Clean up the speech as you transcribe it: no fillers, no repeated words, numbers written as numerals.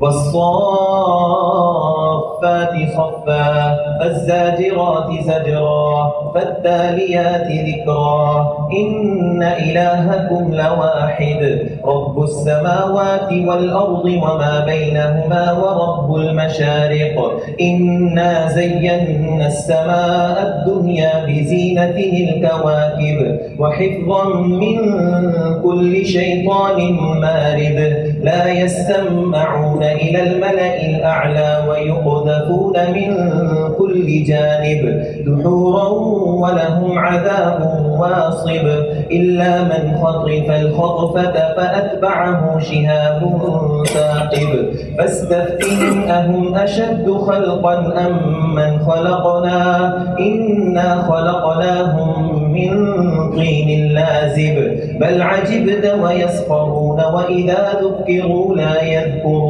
والصافات صفا فالزاجرات زجرا فالتاليات ذكرا إن إلهكم لواحد رب السماوات والأرض وما بينهما ورب المشارق إنا زينا السماء الدنيا بزينة الكواكب وحفظا من كل شيطان مارد لا يستمعون إلى الملأ الأعلى ويقذفون من كل جانب دحورا ولهم عذاب واصب إلا من خطف الخطفة فأتبعه شهاب ثاقب فاستفتهم أهم أشد خلقا أم من خلقنا إنا خلقناهم من طين لازب بل عجبت ويسخرون وإذا ذكروا لا يذكرون